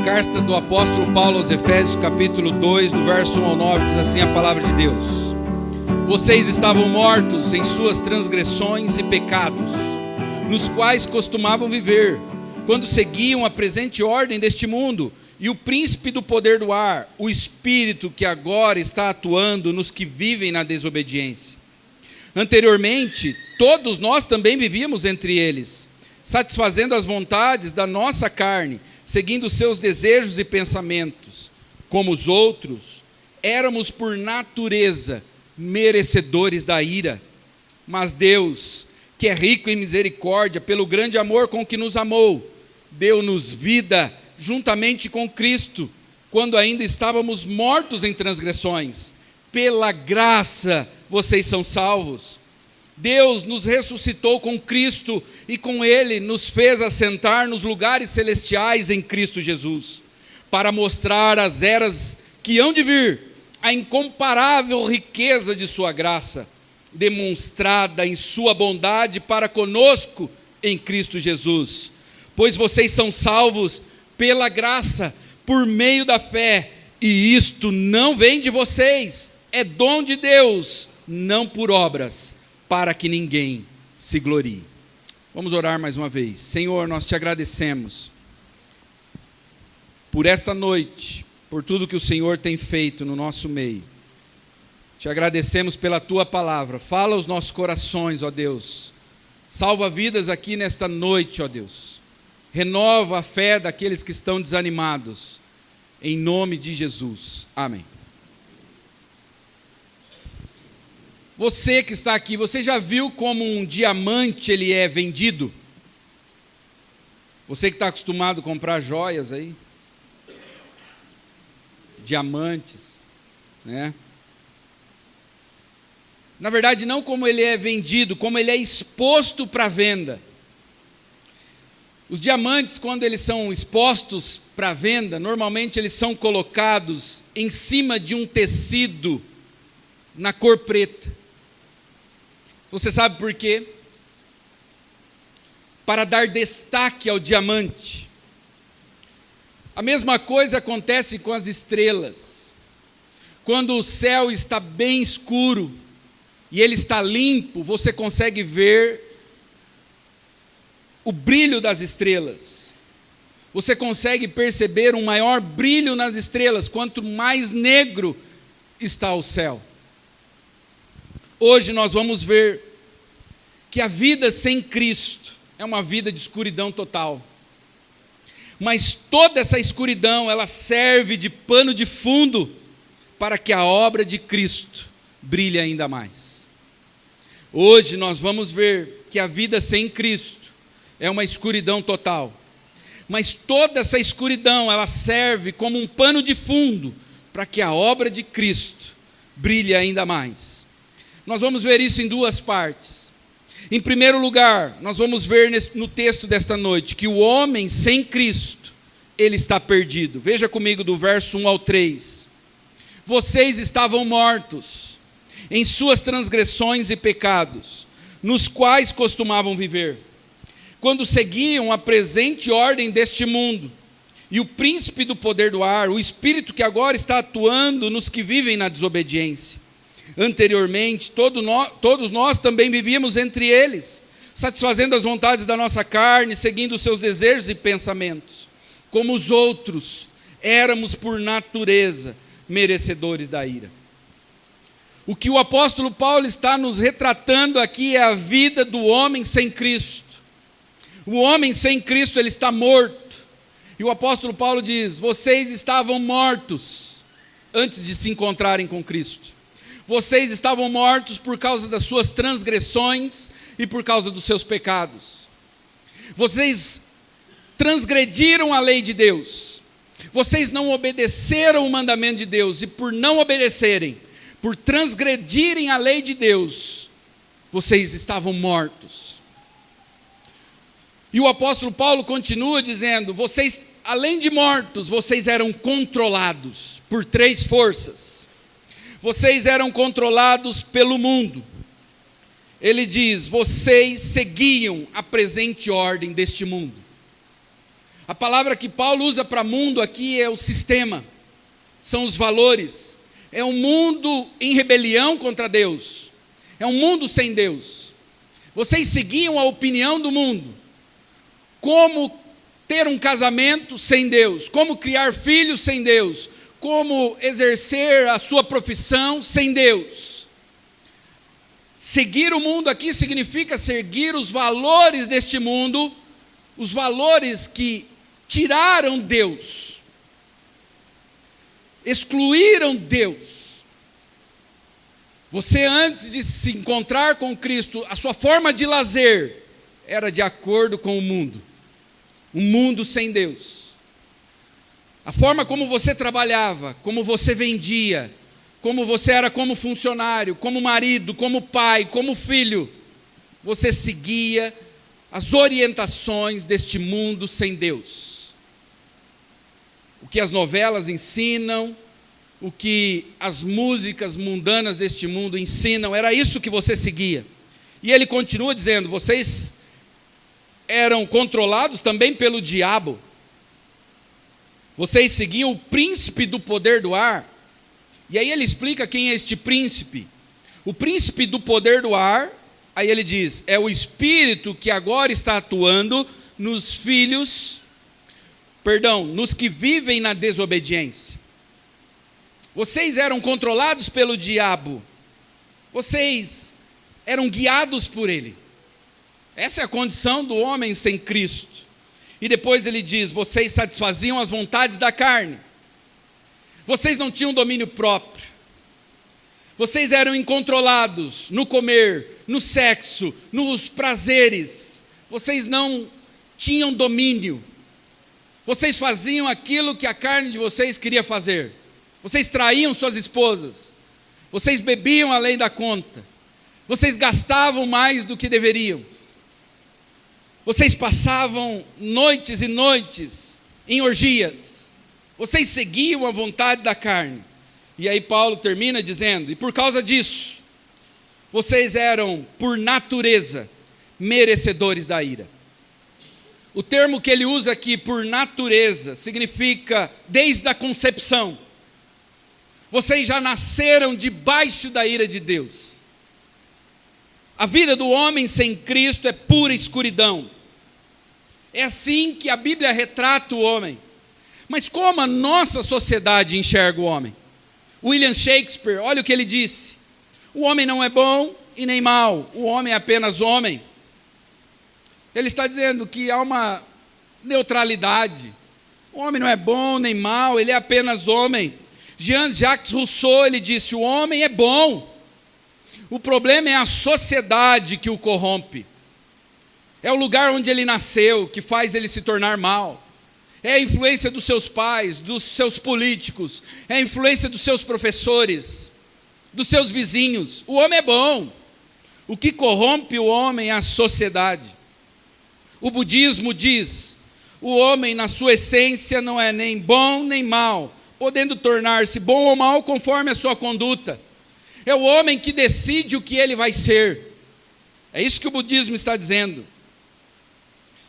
Carta do apóstolo Paulo aos Efésios, capítulo 2, do verso 1 ao 9, diz assim a palavra de Deus: Vocês estavam mortos em suas transgressões e pecados, nos quais costumavam viver, quando seguiam a presente ordem deste mundo, e o príncipe do poder do ar, o espírito que agora está atuando nos que vivem na desobediência. Anteriormente, todos nós também vivíamos entre eles, satisfazendo as vontades da nossa carne, seguindo seus desejos e pensamentos. Como os outros, éramos por natureza merecedores da ira. Mas Deus, que é rico em misericórdia, pelo grande amor com que nos amou, deu-nos vida juntamente com Cristo, quando ainda estávamos mortos em transgressões. Pela graça vocês são salvos. Deus nos ressuscitou com Cristo e com Ele nos fez assentar nos lugares celestiais em Cristo Jesus, para mostrar às eras que hão de vir a incomparável riqueza de sua graça, demonstrada em sua bondade para conosco em Cristo Jesus. Pois vocês são salvos pela graça, por meio da fé, e isto não vem de vocês, é dom de Deus, não por obras, para que ninguém se glorie. Vamos orar mais uma vez. Senhor, nós te agradecemos por esta noite, por tudo que o Senhor tem feito no nosso meio. Te agradecemos pela tua palavra. Fala aos nossos corações, ó Deus. Salva vidas aqui nesta noite, ó Deus. Renova a fé daqueles que estão desanimados. Em nome de Jesus. Amém. Você que está aqui, você já viu como um diamante ele é vendido? Você que está acostumado a comprar joias aí, diamantes, né? Na verdade, não como ele é vendido, como ele é exposto para venda. Os diamantes, quando eles são expostos para venda, normalmente eles são colocados em cima de um tecido na cor preta. Você sabe por quê? Para dar destaque ao diamante. A mesma coisa acontece com as estrelas. Quando o céu está bem escuro e ele está limpo, você consegue ver o brilho das estrelas. Você consegue perceber um maior brilho nas estrelas, quanto mais negro está o céu. Hoje nós vamos ver que a vida sem Cristo é uma vida de escuridão total. Mas toda essa escuridão, ela serve de pano de fundo para que a obra de Cristo brilhe ainda mais. Hoje nós vamos ver que a vida sem Cristo é uma escuridão total. Mas toda essa escuridão, ela serve como um pano de fundo para que a obra de Cristo brilhe ainda mais. Nós vamos ver isso em duas partes. Em primeiro lugar, nós vamos ver no texto desta noite que o homem sem Cristo, ele está perdido. Veja comigo do verso 1 ao 3. Vocês estavam mortos em suas transgressões e pecados, nos quais costumavam viver, quando seguiam a presente ordem deste mundo, e o príncipe do poder do ar, o espírito que agora está atuando nos que vivem na desobediência. Anteriormente, todos nós também vivíamos entre eles, satisfazendo as vontades da nossa carne, seguindo os seus desejos e pensamentos. Como os outros, éramos por natureza merecedores da ira. O que o apóstolo Paulo está nos retratando aqui é a vida do homem sem Cristo. O homem sem Cristo, ele está morto. E o apóstolo Paulo diz: vocês estavam mortos antes de se encontrarem com Cristo. Vocês estavam mortos por causa das suas transgressões e por causa dos seus pecados. Vocês transgrediram a lei de Deus. Vocês não obedeceram o mandamento de Deus. E por não obedecerem, por transgredirem a lei de Deus, vocês estavam mortos. E o apóstolo Paulo continua dizendo: vocês, além de mortos, vocês eram controlados por três forças. Vocês eram controlados pelo mundo. Ele diz: vocês seguiam a presente ordem deste mundo. A palavra que Paulo usa para mundo aqui é o sistema, são os valores. É um mundo em rebelião contra Deus, é um mundo sem Deus. Vocês seguiam a opinião do mundo, como ter um casamento sem Deus, como criar filhos sem Deus, como exercer a sua profissão sem Deus. Seguir o mundo aqui significa seguir os valores deste mundo, os valores que tiraram Deus, excluíram Deus. Você, antes de se encontrar com Cristo, a sua forma de lazer era de acordo com o mundo, um mundo sem Deus. A forma como você trabalhava, como você vendia, como você era como funcionário, como marido, como pai, como filho, você seguia as orientações deste mundo sem Deus. O que as novelas ensinam, o que as músicas mundanas deste mundo ensinam, era isso que você seguia. E ele continua dizendo: vocês eram controlados também pelo diabo. Vocês seguiam o príncipe do poder do ar. E aí ele explica quem é este príncipe. O príncipe do poder do ar, aí ele diz, é o espírito que agora está atuando nos que vivem na desobediência. Vocês eram controlados pelo diabo. Vocês eram guiados por ele. Essa é a condição do homem sem Cristo. E depois ele diz, vocês satisfaziam as vontades da carne. Vocês não tinham domínio próprio. Vocês eram incontrolados no comer, no sexo, nos prazeres. Vocês não tinham domínio. Vocês faziam aquilo que a carne de vocês queria fazer. Vocês traíam suas esposas. Vocês bebiam além da conta. Vocês gastavam mais do que deveriam. Vocês passavam noites e noites em orgias. Vocês seguiam a vontade da carne. E aí Paulo termina dizendo, e por causa disso, vocês eram, por natureza, merecedores da ira. O termo que ele usa aqui, por natureza, significa desde a concepção. Vocês já nasceram debaixo da ira de Deus. A vida do homem sem Cristo é pura escuridão. É assim que a Bíblia retrata o homem. Mas como a nossa sociedade enxerga o homem? William Shakespeare, olha o que ele disse. O homem não é bom e nem mau. O homem é apenas homem. Ele está dizendo que há uma neutralidade. O homem não é bom nem mau, ele é apenas homem. Jean-Jacques Rousseau, ele disse, o homem é bom. O problema é a sociedade que o corrompe. É o lugar onde ele nasceu que faz ele se tornar mal. É a influência dos seus pais, dos seus políticos, é a influência dos seus professores, dos seus vizinhos. O homem é bom. O que corrompe o homem é a sociedade. O budismo diz, o homem na sua essência não é nem bom nem mau, podendo tornar-se bom ou mau conforme a sua conduta. É o homem que decide o que ele vai ser. É isso que o budismo está dizendo.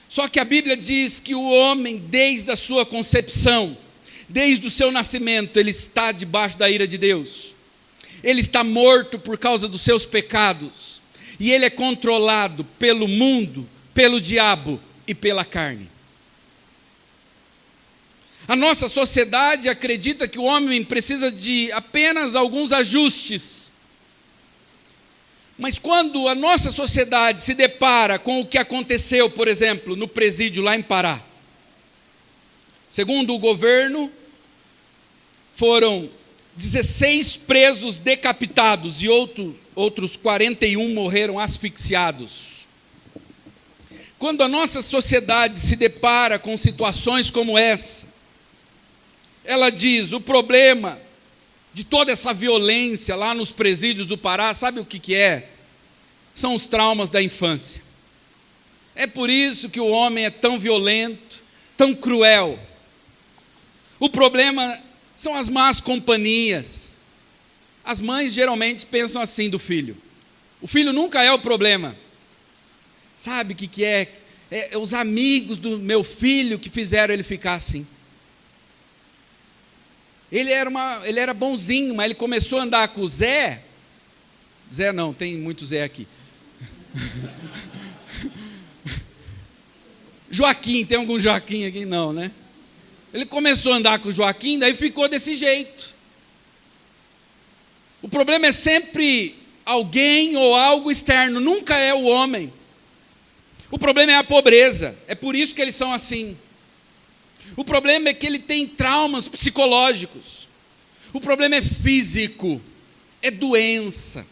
Só que a Bíblia diz que o homem, desde a sua concepção, desde o seu nascimento, ele está debaixo da ira de Deus. Ele está morto por causa dos seus pecados. E ele é controlado pelo mundo, pelo diabo e pela carne. A nossa sociedade acredita que o homem precisa de apenas alguns ajustes. Mas quando a nossa sociedade se depara com o que aconteceu, por exemplo, no presídio lá em Pará, segundo o governo, foram 16 presos decapitados e outros 41 morreram asfixiados. Quando a nossa sociedade se depara com situações como essa, ela diz, o problema de toda essa violência lá nos presídios do Pará, sabe o que é? São os traumas da infância. É por isso que o homem é tão violento, tão cruel. O problema são as más companhias. As mães geralmente pensam assim do filho. O filho nunca é o problema. Sabe o que é? os amigos do meu filho que fizeram ele ficar assim. Ele era bonzinho, mas ele começou a andar com o Zé. Zé não, tem muito Zé aqui. Joaquim, tem algum Joaquim aqui? Não, né? Ele começou a andar com o Joaquim, daí ficou desse jeito. O problema é sempre alguém ou algo externo, nunca é o homem. O problema é a pobreza, é por isso que eles são assim. O problema é que ele tem traumas psicológicos. O problema é físico, é doença.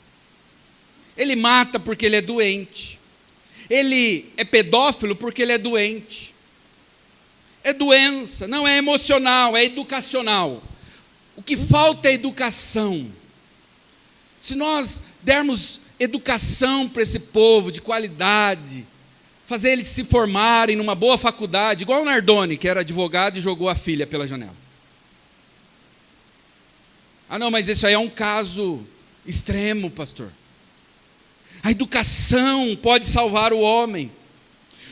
Ele mata porque ele é doente. Ele é pedófilo porque ele é doente. É doença, não é emocional, é educacional. O que falta é educação. Se nós dermos educação para esse povo de qualidade, fazer eles se formarem numa boa faculdade, igual o Nardoni, que era advogado e jogou a filha pela janela. Ah não, mas isso aí é um caso extremo, pastor. A educação pode salvar o homem.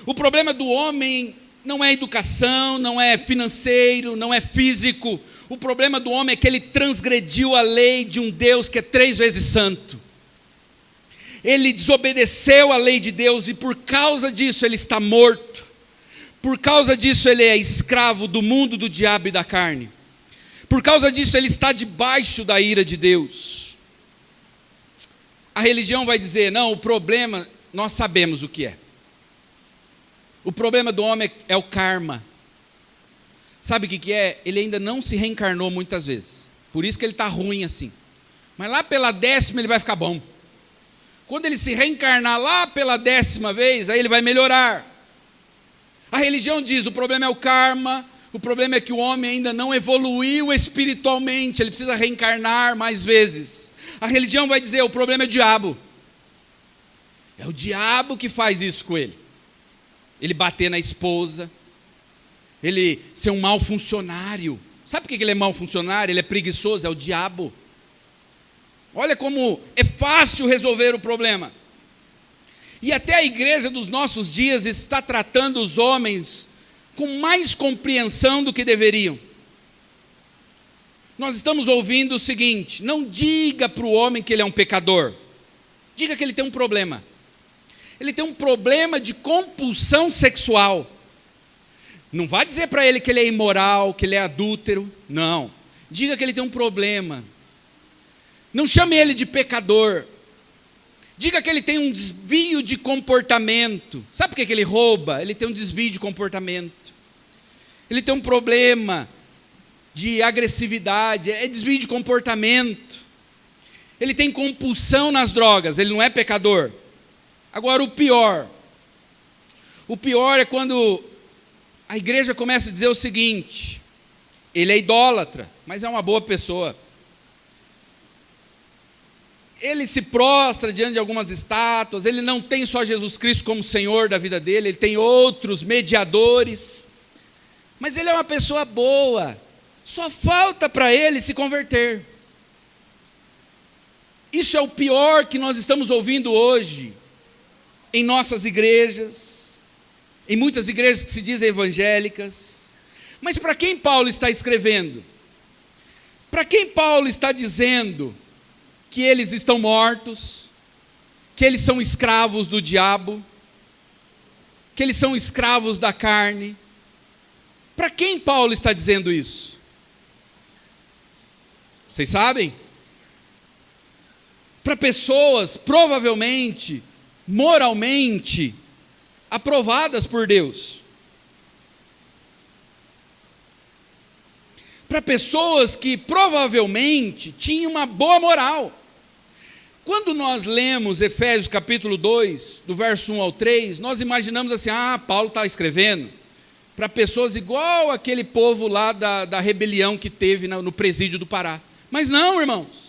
O problema do homem não é educação, não é financeiro, não é físico. O problema do homem é que ele transgrediu a lei de um Deus que é 3 vezes santo. Ele desobedeceu a lei de Deus e por causa disso ele está morto. Por causa disso ele é escravo do mundo, do diabo e da carne. Por causa disso ele está debaixo da ira de Deus. A religião vai dizer, não, o problema, nós sabemos o que é. O problema do homem é o karma. Sabe o que é? Ele ainda não se reencarnou muitas vezes. Por isso que ele está ruim assim. Mas lá pela 10ª ele vai ficar bom. Quando ele se reencarnar lá pela 10ª vez, aí ele vai melhorar. A religião diz, o problema é o karma, o problema é que o homem ainda não evoluiu espiritualmente, ele precisa reencarnar mais vezes. A religião vai dizer, o problema é o diabo. É o diabo que faz isso com ele. Ele bater na esposa, ele ser um mau funcionário. Sabe por que ele é mau funcionário? Ele é preguiçoso, é o diabo. Olha como é fácil resolver o problema. E até a igreja dos nossos dias está tratando os homens com mais compreensão do que deveriam. Nós estamos ouvindo o seguinte, não diga para o homem que ele é um pecador. Diga que ele tem um problema. Ele tem um problema de compulsão sexual. Não vá dizer para ele que ele é imoral, que ele é adúltero. Não. Diga que ele tem um problema. Não chame ele de pecador. Diga que ele tem um desvio de comportamento. Sabe por que ele rouba? Ele tem um desvio de comportamento. Ele tem um problema de agressividade, é desvio de comportamento. Ele tem compulsão nas drogas, ele não é pecador. Agora o pior é quando a igreja começa a dizer o seguinte, ele é idólatra, mas é uma boa pessoa. Ele se prostra diante de algumas estátuas, ele não tem só Jesus Cristo como Senhor da vida dele, ele tem outros mediadores, mas ele é uma pessoa boa, só falta para ele se converter. Isso é o pior que nós estamos ouvindo hoje, em nossas igrejas, em muitas igrejas que se dizem evangélicas. Mas para quem Paulo está escrevendo? Para quem Paulo está dizendo que eles estão mortos, que eles são escravos do diabo, que eles são escravos da carne? Para quem Paulo está dizendo isso? Vocês sabem? Para pessoas, provavelmente, moralmente, aprovadas por Deus. Para pessoas que provavelmente tinham uma boa moral. Quando nós lemos Efésios capítulo 2, do verso 1 ao 3, nós imaginamos assim, Paulo está escrevendo para pessoas igual aquele povo lá da rebelião que teve no presídio do Pará. Mas não, irmãos.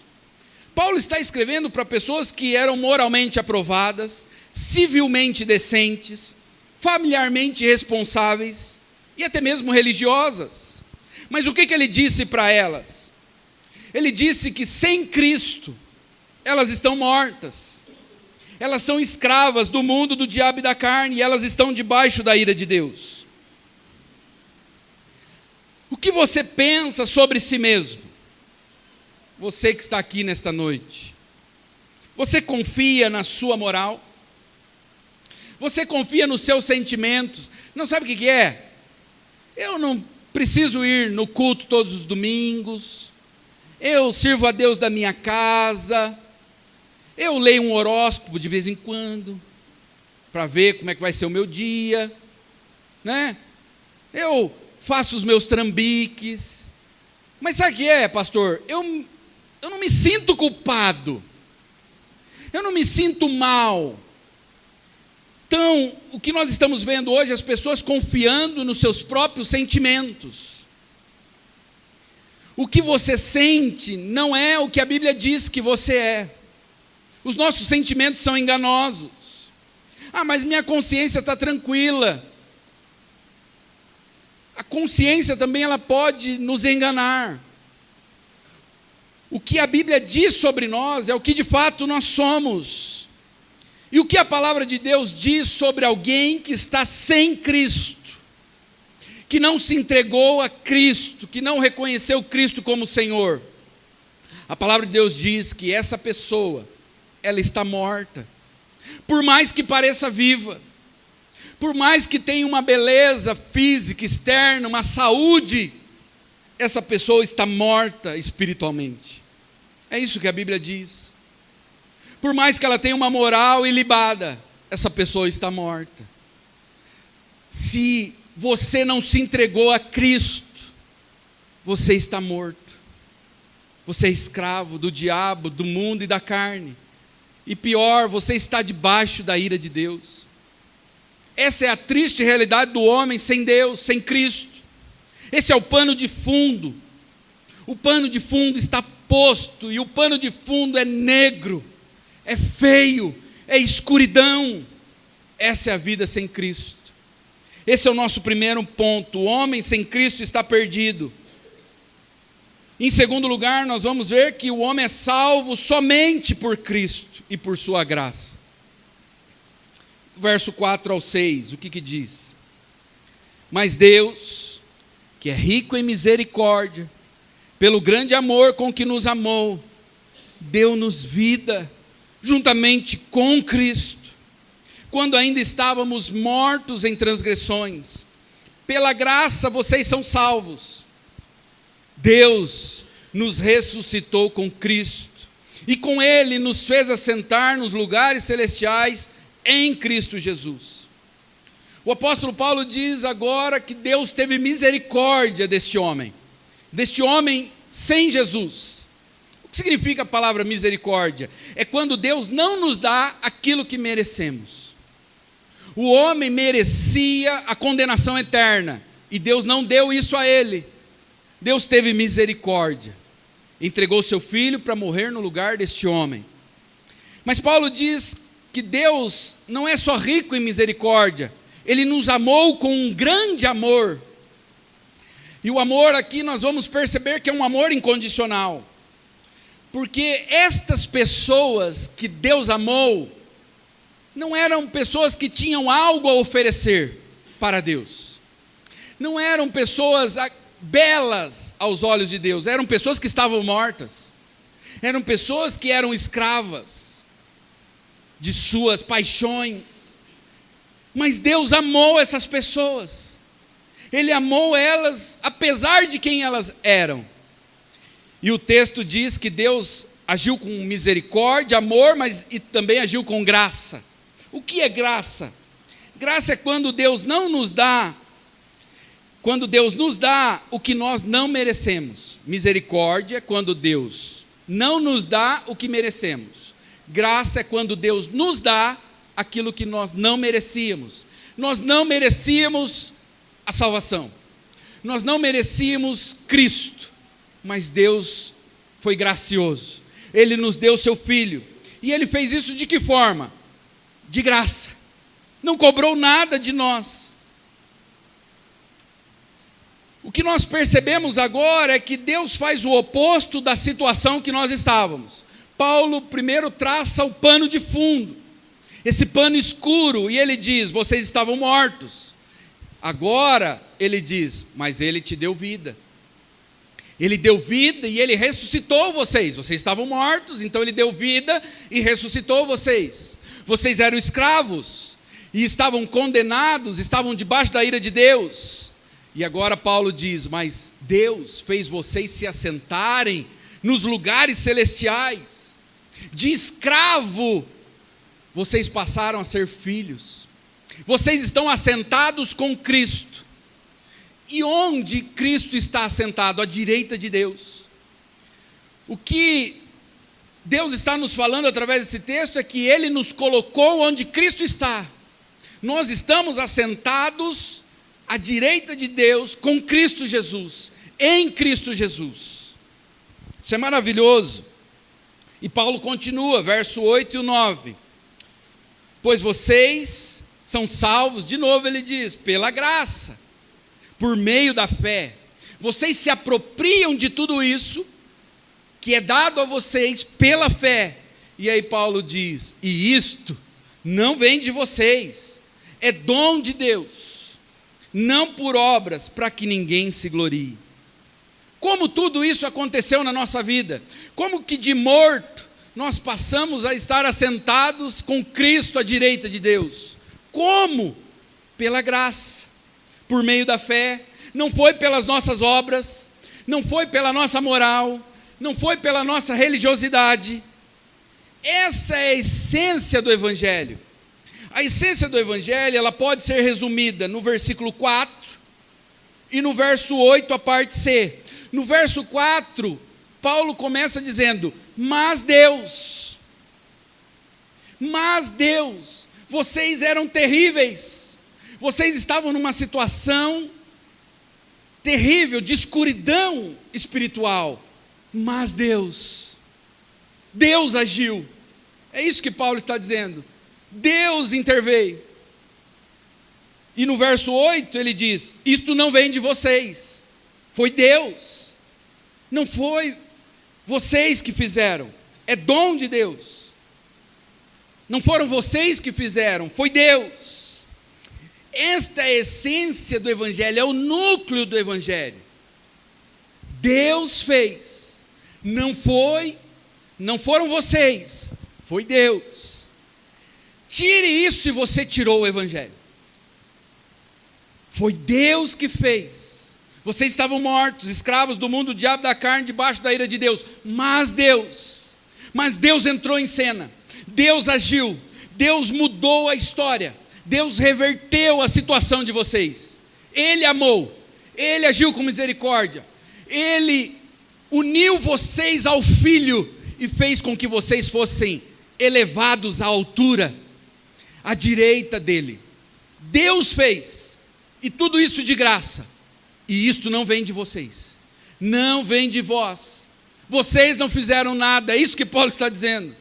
Paulo está escrevendo para pessoas que eram moralmente aprovadas, civilmente decentes, familiarmente responsáveis e até mesmo religiosas. Mas o que ele disse para elas? Ele disse que sem Cristo elas estão mortas. Elas são escravas do mundo, do diabo e da carne, e elas estão debaixo da ira de Deus. O que você pensa sobre si mesmo? Você que está aqui nesta noite. Você confia na sua moral? Você confia nos seus sentimentos? Não sabe o que é? Eu não preciso ir no culto todos os domingos. Eu sirvo a Deus da minha casa. Eu leio um horóscopo de vez em quando, para ver como é que vai ser o meu dia, né? Eu faço os meus trambiques. Mas sabe o que é, pastor? Eu não me sinto culpado. Eu não me sinto mal. Então, o que nós estamos vendo hoje, as pessoas confiando nos seus próprios sentimentos. O que você sente não é o que a Bíblia diz que você é. Os nossos sentimentos são enganosos. Ah, mas minha consciência está tranquila. A consciência também ela pode nos enganar. O que a Bíblia diz sobre nós é o que de fato nós somos. E o que a palavra de Deus diz sobre alguém que está sem Cristo, que não se entregou a Cristo, que não reconheceu Cristo como Senhor. A palavra de Deus diz que essa pessoa, ela está morta, por mais que pareça viva, por mais que tenha uma beleza física, externa, uma saúde, essa pessoa está morta espiritualmente. É isso que a Bíblia diz. Por mais que ela tenha uma moral ilibada, essa pessoa está morta. Se você não se entregou a Cristo, você está morto. Você é escravo do diabo, do mundo e da carne. E pior, você está debaixo da ira de Deus. Essa é a triste realidade do homem sem Deus, sem Cristo. Esse é o pano de fundo. O pano de fundo está posto, e o pano de fundo é negro, é feio, é escuridão. Essa é a vida sem Cristo. Esse é o nosso primeiro ponto. O homem sem Cristo está perdido. Em segundo lugar, nós vamos ver que o homem é salvo somente por Cristo e por sua graça. Verso 4 ao 6, o que diz? Mas Deus, que é rico em misericórdia, pelo grande amor com que nos amou, deu-nos vida, juntamente com Cristo, quando ainda estávamos mortos em transgressões. Pela graça vocês são salvos. Deus nos ressuscitou com Cristo, e com Ele nos fez assentar nos lugares celestiais em Cristo Jesus. O apóstolo Paulo diz agora que Deus teve misericórdia deste homem sem Jesus. O que significa a palavra misericórdia? É quando Deus não nos dá aquilo que merecemos. O homem merecia a condenação eterna, e Deus não deu isso a ele. Deus teve misericórdia, entregou seu filho para morrer no lugar deste homem. Mas Paulo diz que Deus não é só rico em misericórdia, Ele nos amou com um grande amor. E o amor aqui nós vamos perceber que é um amor incondicional, porque estas pessoas que Deus amou, não eram pessoas que tinham algo a oferecer para Deus, não eram pessoas belas aos olhos de Deus, eram pessoas que estavam mortas, eram pessoas que eram escravas de suas paixões, mas Deus amou essas pessoas, Ele amou elas apesar de quem elas eram. E o texto diz que Deus agiu com misericórdia, amor, mas e também agiu com graça. O que é graça? Graça é quando Deus não nos dá, quando Deus nos dá o que nós não merecemos. Misericórdia é quando Deus não nos dá o que merecemos. Graça é quando Deus nos dá aquilo que nós não merecíamos. Nós não merecíamos a salvação. Nós não merecíamos Cristo, mas Deus foi gracioso. Ele nos deu seu Filho. E Ele fez isso de que forma? De graça. Não cobrou nada de nós. O que nós percebemos agora é que Deus faz o oposto da situação que nós estávamos. Paulo primeiro traça o pano de fundo. esse pano escuro, e ele diz: vocês estavam mortos. Agora ele diz: mas ele te deu vida. Ele deu vida e ele ressuscitou vocês. Vocês estavam mortos, então ele deu vida e ressuscitou vocês. Vocês eram escravos e estavam condenados, estavam debaixo da ira de Deus. E agora Paulo diz: mas Deus fez vocês se assentarem nos lugares celestiais. De escravo, vocês passaram a ser filhos. Vocês estão assentados com Cristo. E onde Cristo está assentado? À direita de Deus. O que Deus está nos falando através desse texto é que Ele nos colocou onde Cristo está. Nós estamos assentados à direita de Deus com Cristo Jesus, em Cristo Jesus. Isso é maravilhoso. E Paulo continua, verso 8 e 9. Pois vocês são salvos, de novo ele diz, pela graça, por meio da fé. Vocês se apropriam de tudo isso que é dado a vocês pela fé. E aí Paulo diz: e isto não vem de vocês, é dom de Deus, não por obras, para que ninguém se glorie. Como tudo isso aconteceu na nossa vida? Como que de morto nós passamos a estar assentados com Cristo à direita de Deus? Como? Pela graça, por meio da fé. Não foi pelas nossas obras, não foi pela nossa moral, não foi pela nossa religiosidade. Essa é a essência do Evangelho. A essência do Evangelho, ela pode ser resumida no versículo 4 e no verso 8, a parte C. No verso 4, Paulo começa dizendo: mas Deus, vocês eram terríveis, vocês estavam numa situação terrível, de escuridão espiritual, mas Deus agiu. É isso que Paulo está dizendo. Deus interveio. E no verso 8 ele diz: isto não vem de vocês, foi Deus, não foi vocês que fizeram, é dom de Deus. Não foram vocês que fizeram, foi Deus. Esta é a essência do Evangelho, é o núcleo do Evangelho. Deus fez, não foram vocês, foi Deus. Tire isso se você tirou o Evangelho. Foi Deus que fez. Vocês estavam mortos, escravos do mundo, do diabo, da carne, debaixo da ira de Deus. Mas Deus entrou em cena. Deus agiu. Deus mudou a história. Deus reverteu a situação de vocês. Ele amou. Ele agiu com misericórdia. Ele uniu vocês ao Filho e fez com que vocês fossem elevados à altura, à direita dele. Deus fez. E tudo isso de graça. E isto não vem de vocês, não vem de vós. Vocês não fizeram nada, é isso que Paulo está dizendo.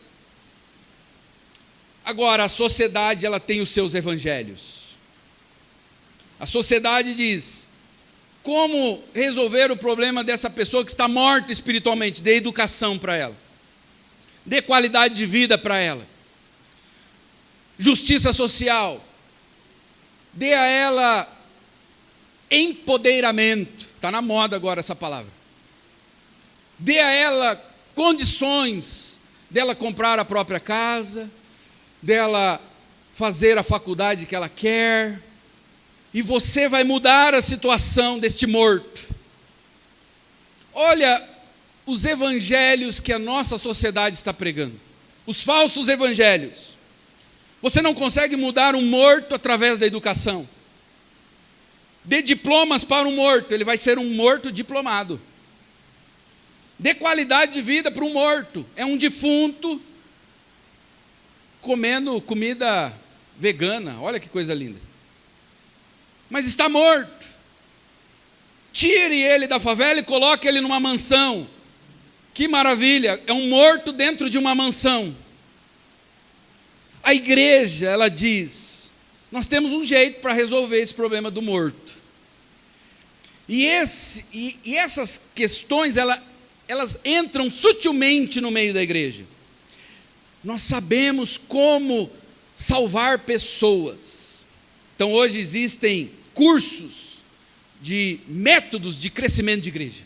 Agora, a sociedade, ela tem os seus evangelhos. A sociedade diz: como resolver o problema dessa pessoa que está morta espiritualmente? Dê educação para ela, dê qualidade de vida para ela, justiça social, dê a ela empoderamento, está na moda agora essa palavra. Dê a ela condições dela comprar a própria casa, dela fazer a faculdade que ela quer, e você vai mudar a situação deste morto. Olha os evangelhos que a nossa sociedade está pregando, os falsos evangelhos. Você não consegue mudar um morto através da educação. Dê diplomas para um morto, ele vai ser um morto diplomado. Dê qualidade de vida para um morto, é um defunto comendo comida vegana, olha que coisa linda. Mas está morto. Tire ele da favela e coloque ele numa mansão. Que maravilha, é um morto dentro de uma mansão. A igreja, ela diz: nós temos um jeito para resolver esse problema do morto. E essas questões, elas entram sutilmente no meio da igreja. Nós sabemos como salvar pessoas. Então hoje existem cursos de métodos de crescimento de igreja.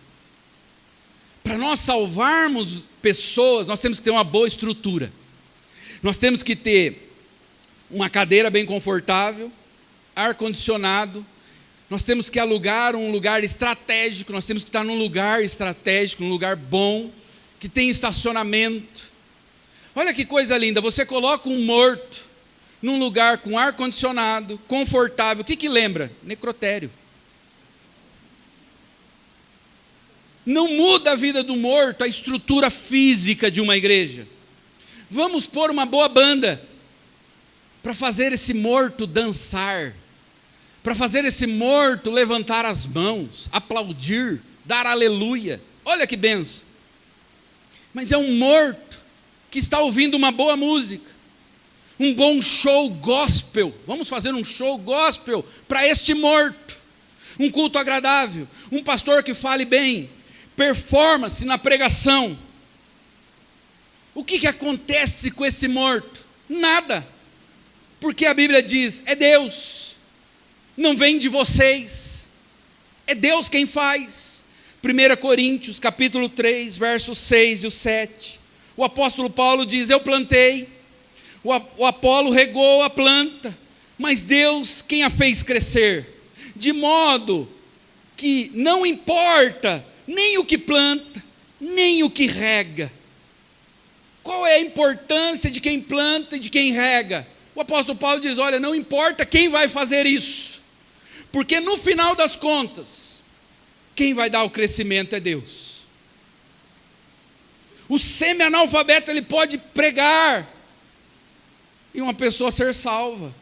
Para nós salvarmos pessoas, nós temos que ter uma boa estrutura. Nós temos que ter uma cadeira bem confortável, ar-condicionado, nós temos que alugar um lugar estratégico, nós temos que estar num lugar estratégico, num lugar bom, que tem estacionamento. Olha que coisa linda, você coloca um morto num lugar com ar-condicionado, confortável, o que lembra? Necrotério. Não muda a vida do morto, a estrutura física de uma igreja. Vamos pôr uma boa banda, para fazer esse morto dançar, para fazer esse morto levantar as mãos, aplaudir, dar aleluia. Olha que benção. Mas é um morto que está ouvindo uma boa música, um bom show gospel. Vamos fazer um show gospel para este morto, um culto agradável, um pastor que fale bem, performance na pregação. O que acontece com esse morto? Nada. Porque a Bíblia diz, é Deus, não vem de vocês, é Deus quem faz. 1 Coríntios, capítulo 3, versos 6 e 7, o apóstolo Paulo diz, eu plantei, o Apolo regou a planta, mas Deus quem a fez crescer, de modo que não importa nem o que planta, nem o que rega. Qual é a importância de quem planta e de quem rega? O apóstolo Paulo diz, olha, não importa quem vai fazer isso, porque no final das contas, quem vai dar o crescimento é Deus. O semi-analfabeto, ele pode pregar, e uma pessoa ser salva,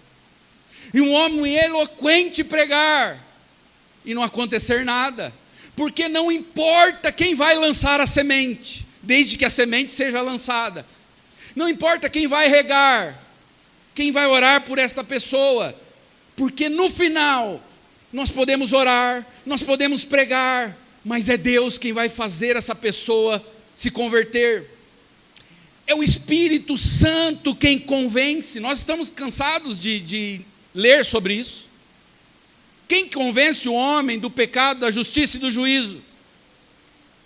e um homem eloquente pregar, e não acontecer nada, porque não importa quem vai lançar a semente, desde que a semente seja lançada, não importa quem vai regar, quem vai orar por esta pessoa, porque no final, nós podemos orar, nós podemos pregar, mas é Deus quem vai fazer essa pessoa se converter. É o Espírito Santo quem convence. Nós estamos cansados de ler sobre isso. Quem convence o homem do pecado, da justiça e do juízo?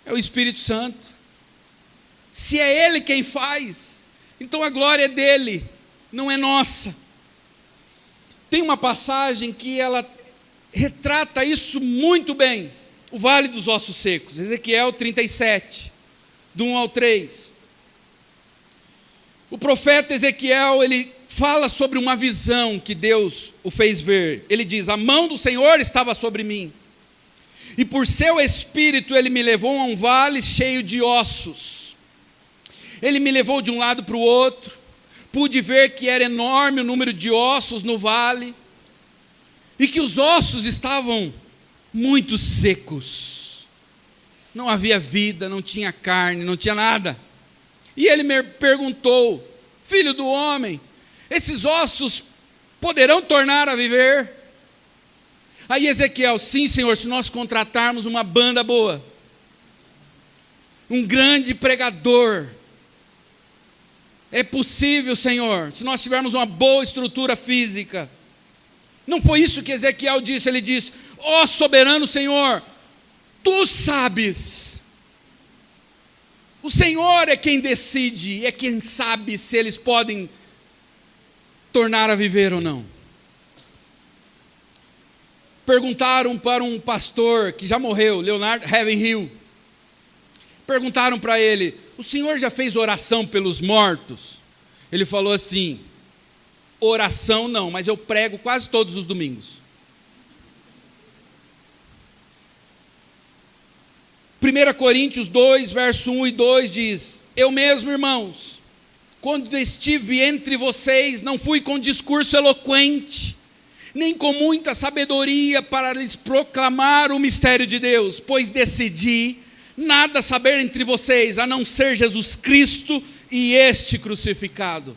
É o Espírito Santo. Se é Ele quem faz, então a glória é dele, não é nossa. Tem uma passagem que ela retrata isso muito bem. O Vale dos Ossos Secos, Ezequiel 37, do 1 ao 3. O profeta Ezequiel, ele fala sobre uma visão que Deus o fez ver. Ele diz, a mão do Senhor estava sobre mim, e por seu espírito ele me levou a um vale cheio de ossos. Ele me levou de um lado para o outro, pude ver que era enorme o número de ossos no vale, e que os ossos estavam muito secos. Não havia vida, não tinha carne, não tinha nada. E ele me perguntou, filho do homem, esses ossos poderão tornar a viver? Aí Ezequiel, sim Senhor, se nós contratarmos uma banda boa, um grande pregador, é possível, Senhor, se nós tivermos uma boa estrutura física. Não foi isso que Ezequiel disse, ele disse, ó soberano Senhor, Tu sabes. O Senhor é quem decide, é quem sabe se eles podem tornar a viver ou não. Perguntaram para um pastor que já morreu, Leonard Ravenhill. Perguntaram para ele, o senhor já fez oração pelos mortos? Ele falou assim, oração não, mas eu prego quase todos os domingos. 1 Coríntios 2, verso 1 e 2 diz, eu mesmo, irmãos, quando estive entre vocês, não fui com discurso eloquente, nem com muita sabedoria para lhes proclamar o mistério de Deus, pois decidi nada saber entre vocês, a não ser Jesus Cristo e este crucificado.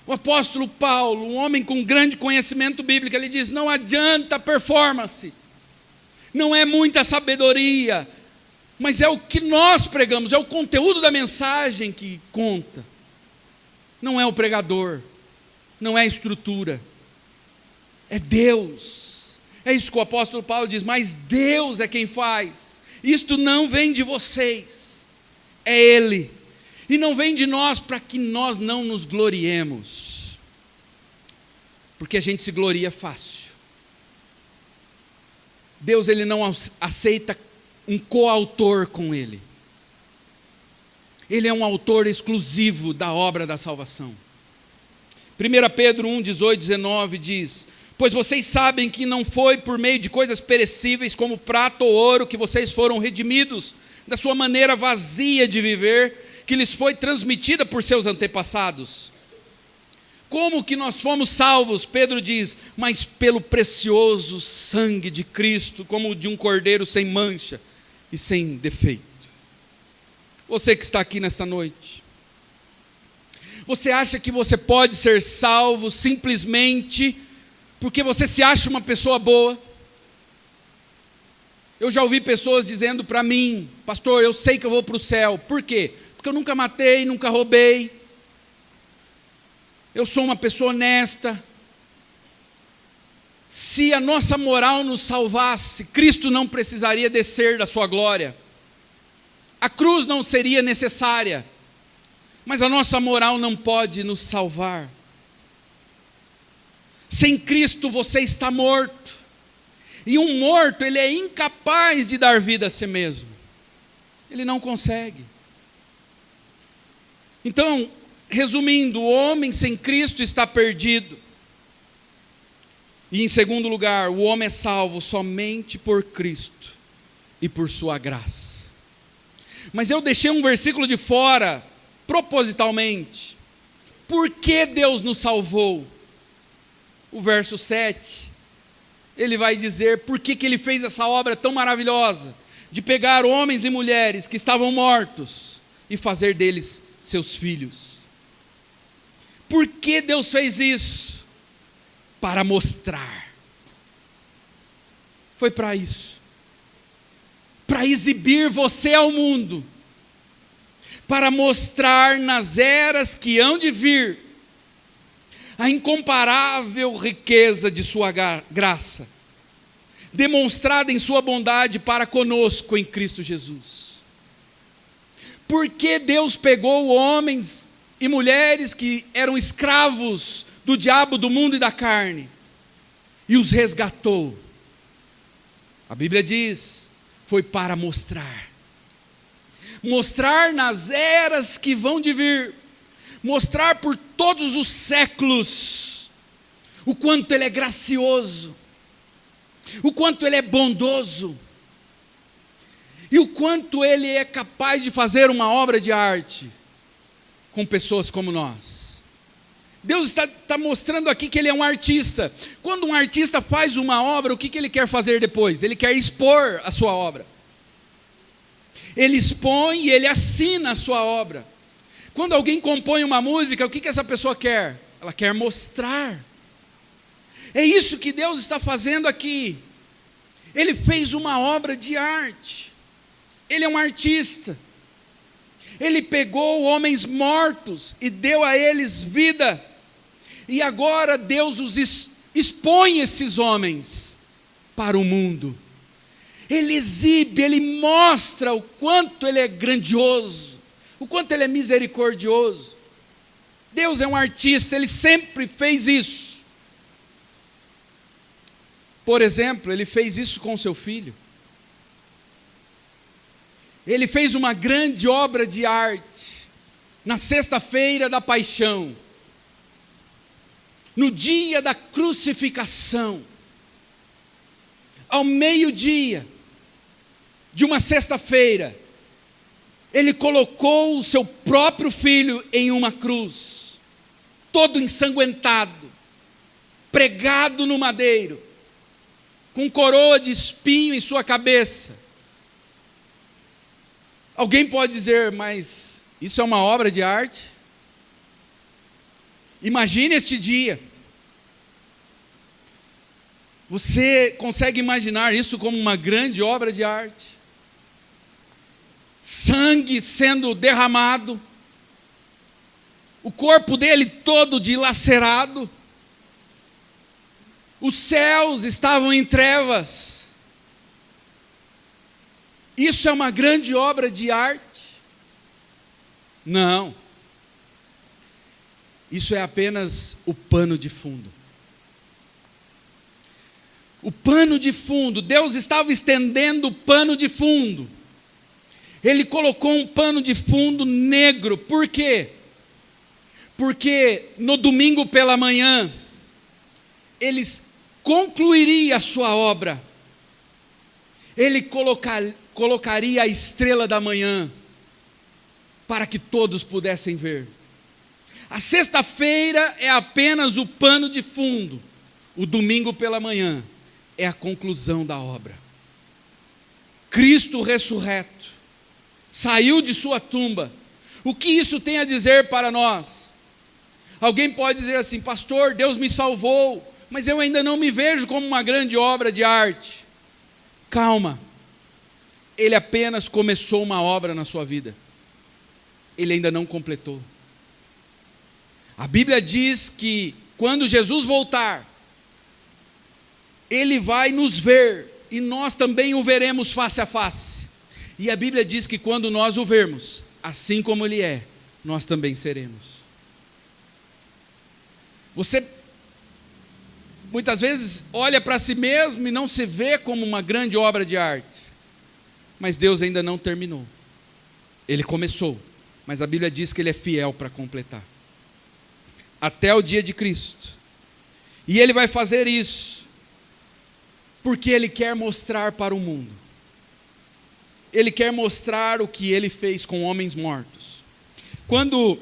O apóstolo Paulo, um homem com grande conhecimento bíblico, ele diz, não adianta performance, não é muita sabedoria, mas é o que nós pregamos, é o conteúdo da mensagem que conta. não é o pregador, não é a estrutura, é Deus. É isso que o apóstolo Paulo diz, mas Deus é quem faz. Isto não vem de vocês, é Ele. E não vem de nós para que nós não nos gloriemos, porque a gente se gloria fácil. Deus, Ele não aceita um coautor com Ele. Ele é um autor exclusivo da obra da salvação. 1 Pedro 1, 18, 19 diz: pois vocês sabem que não foi por meio de coisas perecíveis como prata ou ouro que vocês foram redimidos da sua maneira vazia de viver, que lhes foi transmitida por seus antepassados. Como que nós fomos salvos? Pedro diz, mas pelo precioso sangue de Cristo, como de um cordeiro sem mancha e sem defeito. Você que está aqui nesta noite, você acha que você pode ser salvo simplesmente porque você se acha uma pessoa boa? Eu já ouvi pessoas dizendo para mim, pastor, eu sei que eu vou para o céu. Por quê? Porque eu nunca matei, nunca roubei. Eu sou uma pessoa honesta. Se a nossa moral nos salvasse, Cristo não precisaria descer da sua glória. A cruz não seria necessária. Mas a nossa moral não pode nos salvar. Sem Cristo você está morto. E um morto, ele é incapaz de dar vida a si mesmo. Ele não consegue. Então, resumindo, o homem sem Cristo está perdido. E em segundo lugar, o homem é salvo somente por Cristo e por sua graça. Mas eu deixei um versículo de fora, propositalmente. Por que Deus nos salvou? O verso 7, ele vai dizer por que Ele fez essa obra tão maravilhosa, de pegar homens e mulheres que estavam mortos e fazer deles seus filhos. Por que Deus fez isso? Para mostrar. Foi para isso. Para exibir você ao mundo. Para mostrar nas eras que hão de vir a incomparável riqueza de sua graça, demonstrada em sua bondade para conosco em Cristo Jesus. Porque Deus pegou homens e mulheres que eram escravos do diabo, do mundo e da carne, e os resgatou. A Bíblia diz, foi para mostrar. Mostrar nas eras que vão de vir, mostrar por todos os séculos, o quanto Ele é gracioso, o quanto Ele é bondoso, e o quanto Ele é capaz de fazer uma obra de arte, com pessoas como nós. Deus está mostrando aqui que Ele é um artista. Quando um artista faz uma obra, o que ele quer fazer depois? Ele quer expor a sua obra. Ele expõe e ele assina a sua obra. Quando alguém compõe uma música, o que essa pessoa quer? Ela quer mostrar. É isso que Deus está fazendo aqui. Ele fez uma obra de arte. Ele é um artista. Ele pegou homens mortos e deu a eles vida. E agora Deus os expõe esses homens para o mundo. Ele exibe, Ele mostra o quanto Ele é grandioso, o quanto Ele é misericordioso. Deus é um artista, Ele sempre fez isso. Por exemplo, Ele fez isso com o seu filho. Ele fez uma grande obra de arte, na sexta-feira da paixão, no dia da crucificação, ao meio-dia de uma sexta-feira, Ele colocou o seu próprio filho em uma cruz, todo ensanguentado, pregado no madeiro, com coroa de espinho em sua cabeça. Alguém pode dizer, mas isso é uma obra de arte? Imagine este dia. Você consegue imaginar isso como uma grande obra de arte? Sangue sendo derramado, o corpo dele todo dilacerado, os céus estavam em trevas. Isso é uma grande obra de arte? Não. Isso é apenas o pano de fundo. O pano de fundo, Deus estava estendendo o pano de fundo. Ele colocou um pano de fundo negro. Por quê? Porque no domingo pela manhã, ele concluiria a sua obra. Ele colocaria a estrela da manhã, para que todos pudessem ver. A sexta-feira é apenas o pano de fundo. O domingo pela manhã é a conclusão da obra. Cristo ressurreto saiu de sua tumba. O que isso tem a dizer para nós? Alguém pode dizer assim: pastor, Deus me salvou, mas eu ainda não me vejo como uma grande obra de arte. Calma, Ele apenas começou uma obra na sua vida. Ele ainda não completou. A Bíblia diz que quando Jesus voltar, Ele vai nos ver, e nós também o veremos face a face. E a Bíblia diz que quando nós o vermos, assim como Ele é, nós também seremos. Você muitas vezes olha para si mesmo e não se vê como uma grande obra de arte, mas Deus ainda não terminou. Ele começou, mas a Bíblia diz que Ele é fiel para completar, até o dia de Cristo. E Ele vai fazer isso porque Ele quer mostrar para o mundo. Ele quer mostrar o que Ele fez com homens mortos. Quando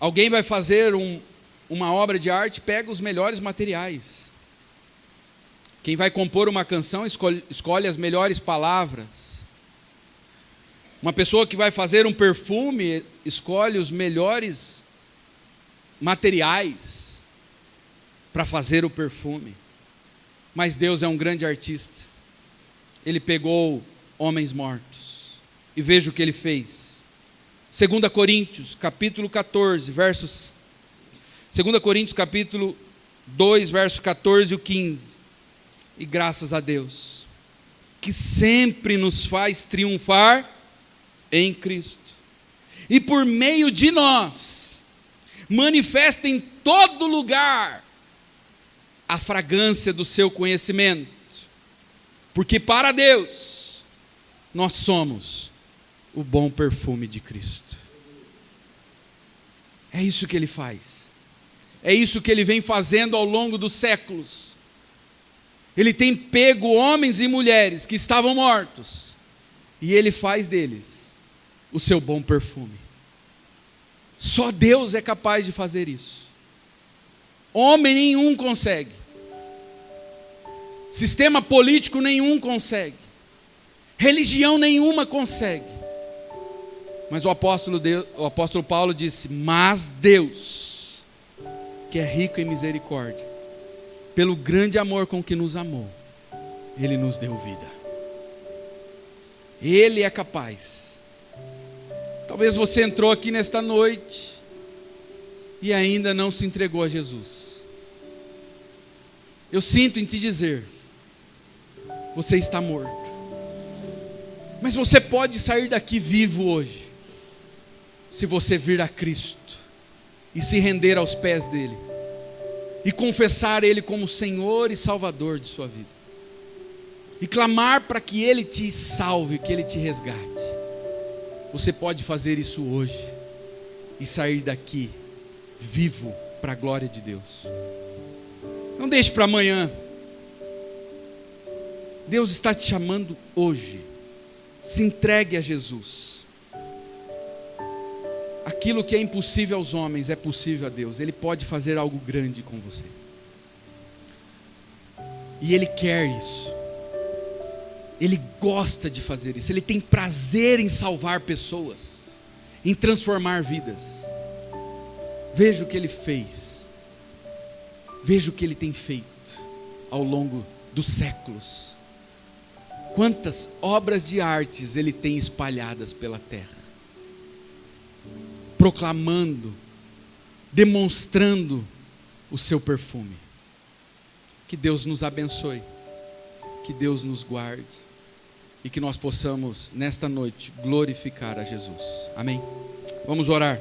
alguém vai fazer uma obra de arte, pega os melhores materiais. Quem vai compor uma canção escolhe as melhores palavras. Uma pessoa que vai fazer um perfume escolhe os melhores materiais para fazer o perfume. Mas Deus é um grande artista. Ele pegou homens mortos. E veja o que Ele fez. 2 Coríntios, capítulo 14, versos... 2 Coríntios, capítulo 2, versos 14 e 15. E graças a Deus, que sempre nos faz triunfar em Cristo. E por meio de nós, manifesta em todo lugar a fragrância do seu conhecimento. Porque para Deus, nós somos o bom perfume de Cristo. É isso que Ele faz. É isso que Ele vem fazendo ao longo dos séculos. Ele tem pego homens e mulheres que estavam mortos, e Ele faz deles o seu bom perfume. Só Deus é capaz de fazer isso. Homem nenhum consegue. Sistema político nenhum consegue. Religião nenhuma consegue. Mas o apóstolo Paulo disse: mas Deus, que é rico em misericórdia, pelo grande amor com que nos amou, Ele nos deu vida. Ele é capaz. Talvez você entrou aqui nesta noite e ainda não se entregou a Jesus. Eu sinto em te dizer, você está morto. Mas você pode sair daqui vivo hoje, se você vir a Cristo e se render aos pés dEle, e confessar Ele como Senhor e Salvador de sua vida, e clamar para que Ele te salve, que Ele te resgate. Você pode fazer isso hoje, e sair daqui vivo para a glória de Deus. Não deixe para amanhã. Deus está te chamando hoje. Se entregue a Jesus. Aquilo que é impossível aos homens é possível a Deus. Ele pode fazer algo grande com você. E Ele quer isso. Ele gosta de fazer isso. Ele tem prazer em salvar pessoas, em transformar vidas. Veja o que Ele fez. Veja o que Ele tem feito ao longo dos séculos. Quantas obras de artes Ele tem espalhadas pela terra. proclamando, demonstrando o seu perfume. Que Deus nos abençoe, que Deus nos guarde e que nós possamos nesta noite glorificar a Jesus. Amém? Vamos orar.